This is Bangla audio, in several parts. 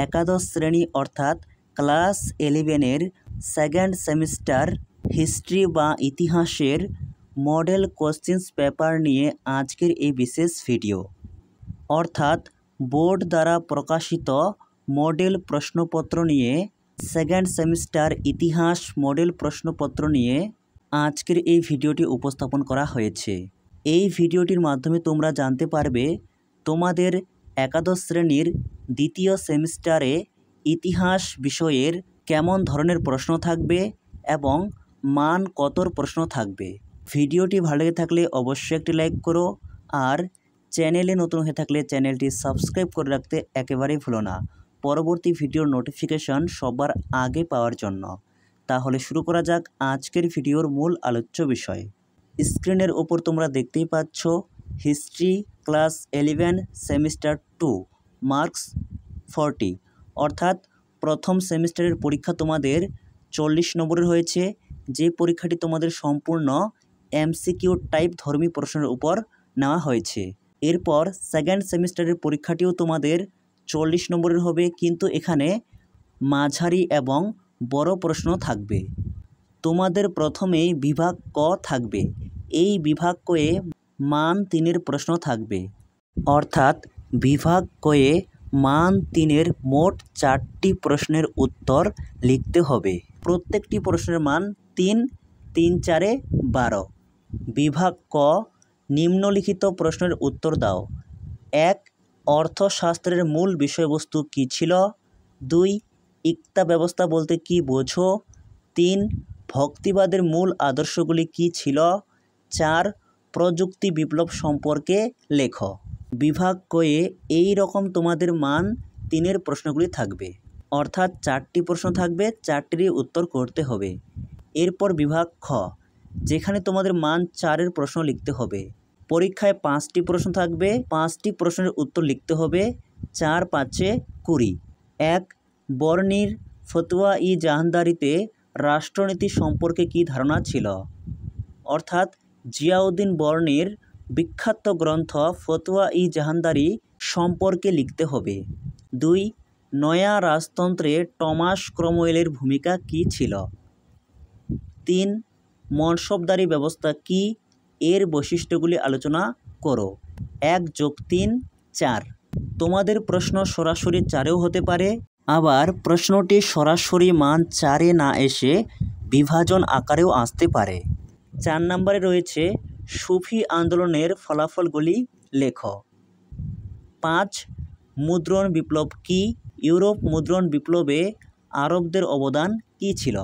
একাদশ শ্রেণী অর্থাৎ ক্লাস 11-এর সেকেন্ড সেমিস্টার হিস্ট্রি বা ইতিহাসের মডেল কোশ্চেন্স পেপার নিয়ে আজকের এই বিশেষ ভিডিও। অর্থাৎ বোর্ড দ্বারা প্রকাশিত মডেল প্রশ্নপত্র নিয়ে সেকেন্ড সেমিস্টার ইতিহাস মডেল প্রশ্নপত্র নিয়ে আজকের এই ভিডিওটি উপস্থাপন করা হয়েছে। এই ভিডিওটির মাধ্যমে তোমরা জানতে পারবে তোমাদের একাদশ শ্রেণীর দ্বিতীয় সেমিস্টারে ইতিহাস বিষয়ের কেমন ধরনের প্রশ্ন থাকবে এবং মান কতর প্রশ্ন থাকবে। ভিডিওটি ভালো লেগে থাকলে অবশ্যই একটি লাইক করো, আর চ্যানেলে নতুন হয়ে থাকলে চ্যানেলটি সাবস্ক্রাইব করে রাখতে একেবারেই ভুলো না, পরবর্তী ভিডিওর নোটিফিকেশন সবার আগে পাওয়ার জন্য। তাহলে শুরু করা যাক আজকের ভিডিওর মূল আলোচ্য বিষয়। স্ক্রিনের ওপর তোমরা দেখতেই পাচ্ছ হিস্ট্রি ক্লাস 11 সেমিস্টার 2 মার্কস 40, অর্থাৎ প্রথম সেমিস্টারের পরীক্ষা তোমাদের 40 নম্বরের হয়েছে, যে পরীক্ষাটি তোমাদের সম্পূর্ণ এমসিকিউ টাইপ ধর্মী প্রশ্নের উপর নেওয়া হয়েছে। এরপর সেকেন্ড সেমিস্টারের পরীক্ষাটিও তোমাদের 40 নম্বরের হবে, কিন্তু এখানে মাঝারি এবং বড় প্রশ্ন থাকবে। তোমাদের প্রথমেই বিভাগ ক থাকবে। এই বিভাগ কয়ে মান 3-এর প্রশ্ন থাকবে, অর্থাৎ বিভাগ কয়ে মান 3-এর মোট 4টি প্রশ্নের উত্তর লিখতে হবে। প্রত্যেকটি প্রশ্নের মান 3, 3 4 12। বিভাগ ক নিম্নলিখিত প্রশ্নের উত্তর দাও। 1. অর্থশাস্ত্রের মূল বিষয়বস্তু কী ছিল? 2. ইক্তা ব্যবস্থা বলতে কী বোঝো? 3. ভক্তিবাদের মূল আদর্শগুলি কী ছিল? 4. প্রযুক্তি বিপ্লব সম্পর্কে লেখো। বিভাগ কয়ে এই রকম তোমাদের মান 3-এর প্রশ্নগুলি থাকবে, অর্থাৎ 4টি প্রশ্ন থাকবে, 4টিরই উত্তর করতে হবে। এরপর বিভাগ খ, যেখানে তোমাদের মান 4-এর প্রশ্ন লিখতে হবে। পরীক্ষায় 5টি প্রশ্ন থাকবে, 5টি প্রশ্নের উত্তর লিখতে হবে। 4 5 20। 1. বর্নির ফতোয়া-ই জাহানদারিতে রাষ্ট্রনীতি সম্পর্কে কী ধারণা ছিল? অর্থাৎ জিয়াউদ্দিন বর্নির বিখ্যাত গ্রন্থ ফতোয়া-ই জাহানদারি সম্পর্কে লিখতে হবে। 2. নয়া রাজতন্ত্রে টমাস ক্রমওয়েলের ভূমিকা কী ছিল? 3. মনসবদারি ব্যবস্থা কী? এর বৈশিষ্ট্যগুলি আলোচনা করো। 1+3 4। তোমাদের প্রশ্ন সরাসরি 4-এও হতে পারে, আবার প্রশ্নটি সরাসরি মান 4-এ না এসে বিভাজন আকারেও আসতে পারে। 4 নম্বরে রয়েছে সুফি আন্দোলনের ফলাফলগুলি লেখো। 5. মুদ্রণ বিপ্লব কী? ইউরোপ মুদ্রণ বিপ্লবে আরবদের অবদান কী ছিল?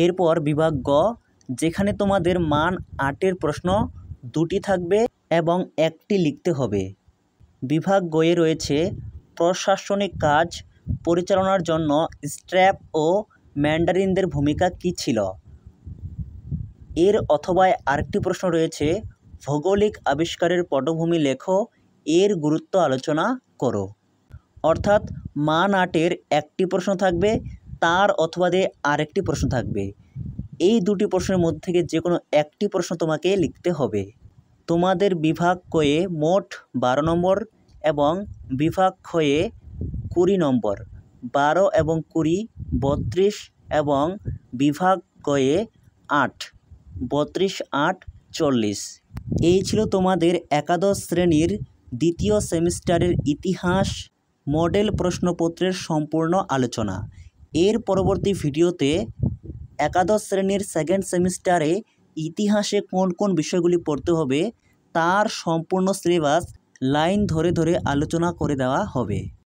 এরপর বিভাগ গ, যেখানে তোমাদের মান 8-এর প্রশ্ন 2টি থাকবে এবং 1টি লিখতে হবে। বিভাগ গয়ে রয়েছে প্রশাসনিক কাজ পরিচালনার জন্য স্ট্র্যাপ ও ম্যান্ডারিনদের ভূমিকা কী ছিল? এর অথবা আরেকটি প্রশ্ন রয়েছে ভৌগোলিক আবিষ্কারের পটভূমি লেখো, এর গুরুত্ব আলোচনা করো। অর্থাৎ মান 8-এর 1টি প্রশ্ন থাকবে, তার অথবা দিয়ে আরেকটি প্রশ্ন থাকবে। এই 2টি প্রশ্নের মধ্যে থেকে যে কোনো একটি প্রশ্ন তোমাকে লিখতে হবে। তোমাদের বিভাগ কয়ে মোট 12 নম্বর এবং বিভাগ ক্ষয়ে 20 নম্বর। 12 এবং 20 32 এবং বিভাগ গয়ে 8 32 8 40। এই ছিল তোমাদের একাদশ শ্রেণীর দ্বিতীয় সেমিস্টারের ইতিহাস মডেল প্রশ্নপত্রের সম্পূর্ণ আলোচনা। এর পরবর্তী ভিডিওতে একাদশ শ্রেণীর সেকেন্ড সেমিস্টারে ইতিহাসে কোন কোন বিষয়গুলি পড়তে হবে তার সম্পূর্ণ সিলেবাস লাইন ধরে ধরে আলোচনা করে দেওয়া হবে।